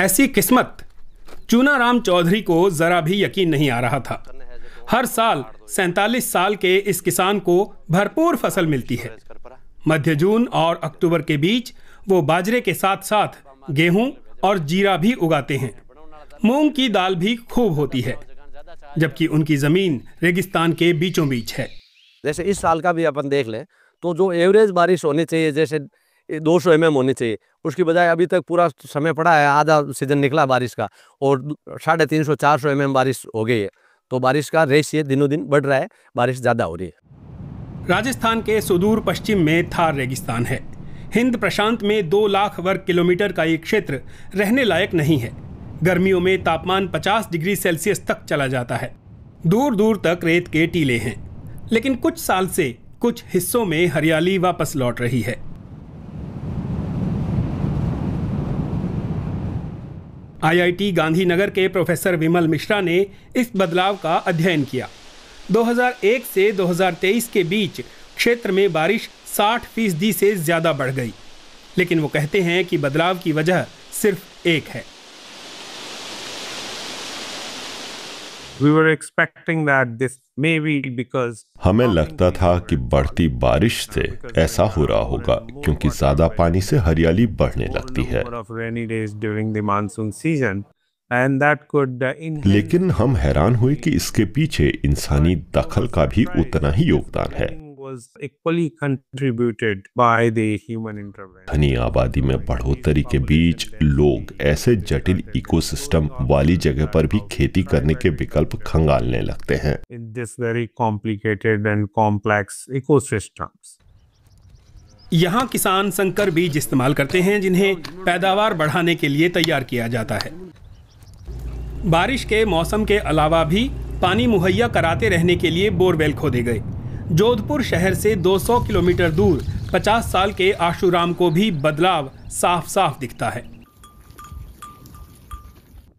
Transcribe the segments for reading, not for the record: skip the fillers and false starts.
ऐसी किस्मत चूनाराम चौधरी को जरा भी यकीन नहीं आ रहा था। हर साल 47 साल के इस किसान को भरपूर फसल मिलती है। मध्य जून और अक्टूबर के बीच वो बाजरे के साथ साथ गेहूं और जीरा भी उगाते हैं। मूंग की दाल भी खूब होती है, जबकि उनकी जमीन रेगिस्तान के बीचों बीच है। जैसे इस साल का भी अपन देख लें तो जो एवरेज बारिश होनी चाहिए, जैसे 200 mm होनी चाहिए, उसकी बजाय अभी तक पूरा समय पड़ा है, आधा सीजन निकला बारिश का और 350-400 mm बारिश हो गई है। तो बारिश का रेशियो दिनों दिन बढ़ रहा है, बारिश ज़्यादा हो रही है। राजस्थान के सुदूर पश्चिम में थार रेगिस्तान है। हिंद प्रशांत में 2 लाख वर्ग किलोमीटर का ये क्षेत्र रहने लायक नहीं है। गर्मियों में तापमान 50 डिग्री सेल्सियस तक चला जाता है। दूर दूर तक रेत के टीले हैं, लेकिन कुछ साल से कुछ हिस्सों में हरियाली वापस लौट रही है। IIT गांधीनगर के प्रोफेसर विमल मिश्रा ने इस बदलाव का अध्ययन किया। 2001 से 2023 के बीच क्षेत्र में बारिश 60% से ज्यादा बढ़ गई, लेकिन वो कहते हैं कि बदलाव की वजह सिर्फ एक है। We were expecting that this may be because हमें लगता था कि बढ़ती बारिश से ऐसा हो रहा होगा क्योंकि ज्यादा पानी से हरियाली बढ़ने लगती है, लेकिन हम हैरान हुए कि इसके पीछे इंसानी दखल का भी उतना ही योगदान है। घनी आबादी में बढ़ोतरी के बीच लोग ऐसे जटिल इकोसिस्टम वाली जगह पर भी खेती करने के विकल्प खंगालने लगते हैं। यहाँ किसान संकर बीज इस्तेमाल करते हैं, जिन्हें पैदावार बढ़ाने के लिए तैयार किया जाता है। बारिश के मौसम के अलावा भी पानी मुहैया कराते रहने के लिए बोरवेल खोदे गए। जोधपुर शहर से 200 किलोमीटर दूर 50 साल के आशुराम को भी बदलाव साफ साफ दिखता है।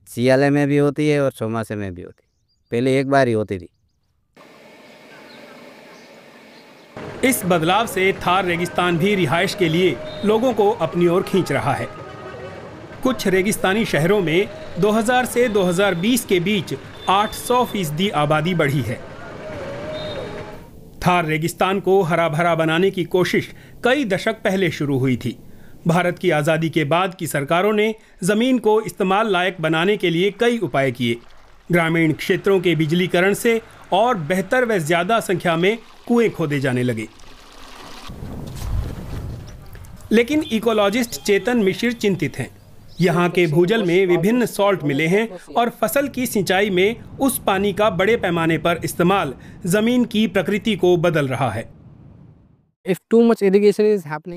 सियाले में भी होती है और चौमासे में भी होती है, पहले एक बार ही होती थी। इस बदलाव से थार रेगिस्तान भी रिहाइश के लिए लोगों को अपनी ओर खींच रहा है। कुछ रेगिस्तानी शहरों में 2000 से 2020 के बीच 800% आबादी बढ़ी है। थार रेगिस्तान को हरा भरा बनाने की कोशिश कई दशक पहले शुरू हुई थी। भारत की आज़ादी के बाद की सरकारों ने ज़मीन को इस्तेमाल लायक बनाने के लिए कई उपाय किए। ग्रामीण क्षेत्रों के बिजलीकरण से और बेहतर व ज़्यादा संख्या में कुएं खोदे जाने लगे। लेकिन इकोलॉजिस्ट चेतन मिश्र चिंतित हैं। यहाँ के भूजल में विभिन्न सॉल्ट मिले हैं और फसल की सिंचाई में उस पानी का बड़े पैमाने पर इस्तेमाल जमीन की प्रकृति को बदल रहा है।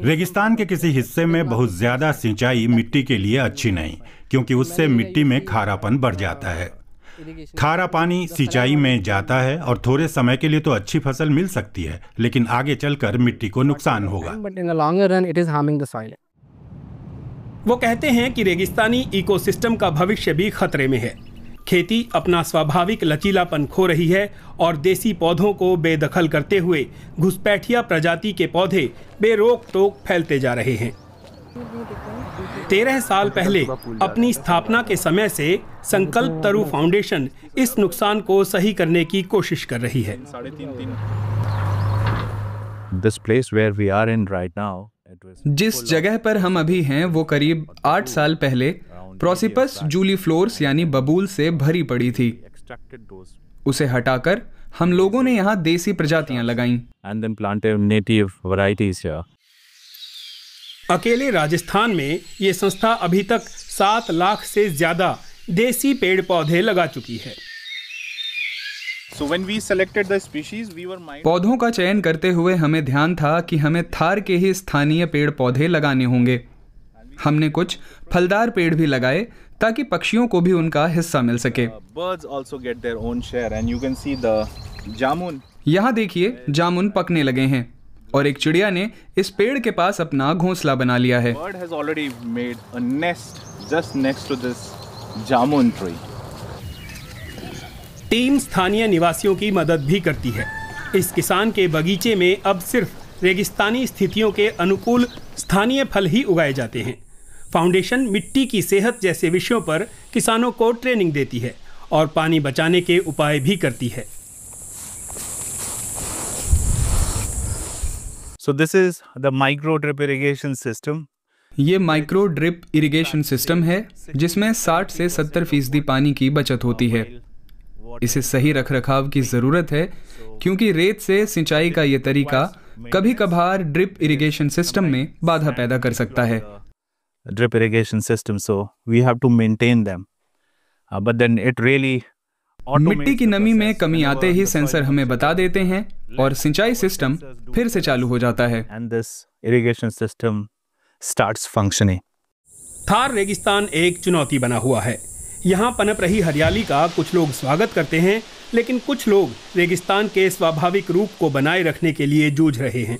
रेगिस्तान के किसी हिस्से में बहुत ज्यादा सिंचाई मिट्टी के लिए अच्छी नहीं, क्योंकि उससे मिट्टी में खारापन बढ़ जाता है। खारा पानी सिंचाई में जाता है और थोड़े समय के लिए तो अच्छी फसल मिल सकती है, लेकिन आगे चलकर मिट्टी को नुकसान होगा। वो कहते हैं कि रेगिस्तानी इकोसिस्टम का भविष्य भी खतरे में है। खेती अपना स्वाभाविक लचीलापन खो रही है और देसी पौधों को बेदखल करते हुए घुसपैठिया प्रजाति के पौधे बेरोक टोक फैलते जा रहे हैं। 13 साल पहले अपनी स्थापना के समय से संकल्प तरु फाउंडेशन इस नुकसान को सही करने की कोशिश कर रही है। जिस जगह पर हम अभी हैं वो करीब 8 साल पहले प्रोसिपस जूलीफ्लोरस यानी बबूल से भरी पड़ी थी। उसे हटाकर हम लोगों ने यहाँ देसी प्रजातियां लगाईं। अकेले राजस्थान में ये संस्था अभी तक 7 लाख से ज्यादा देसी पेड़ पौधे लगा चुकी है। पौधों का चयन करते हुए हमें ध्यान था कि हमें थार के ही स्थानीय पेड़ पौधे लगाने होंगे। हमने कुछ फलदार पेड़ भी लगाए ताकि पक्षियों को भी उनका हिस्सा मिल सके। यहाँ देखिए, जामुन पकने लगे हैं और एक चिड़िया ने इस पेड़ के पास अपना घोंसला बना लिया है। टीम स्थानीय निवासियों की मदद भी करती है। इस किसान के बगीचे में अब सिर्फ रेगिस्तानी स्थितियों के अनुकूल स्थानीय फल ही उगाए जाते हैं। फाउंडेशन मिट्टी की सेहत जैसे विषयों पर किसानों को ट्रेनिंग देती है और पानी बचाने के उपाय भी करती है। So this is the micro drip irrigation system. ये माइक्रो ड्रिप इरिगेशन सिस्टम है जिसमें 60 से 70% पानी की बचत होती है। इसे सही रखरखाव की ज़रूरत है क्योंकि रेत से सिंचाई का ये तरीका कभी कभार ड्रिप इरिगेशन सिस्टम में बाधा पैदा कर सकता है। Drip irrigation system, so we have to maintain them. But then it really मिट्टी की नमी में कमी आते ही सेंसर हमें बता देते हैं और सिंचाई सिस्टम फिर से चालू हो जाता है। and this irrigation system starts functioning. Thar रेगिस्तान एक चुनौती बना हुआ है। यहाँ पनप रही हरियाली का कुछ लोग स्वागत करते हैं, लेकिन कुछ लोग रेगिस्तान के स्वाभाविक रूप को बनाए रखने के लिए जूझ रहे हैं।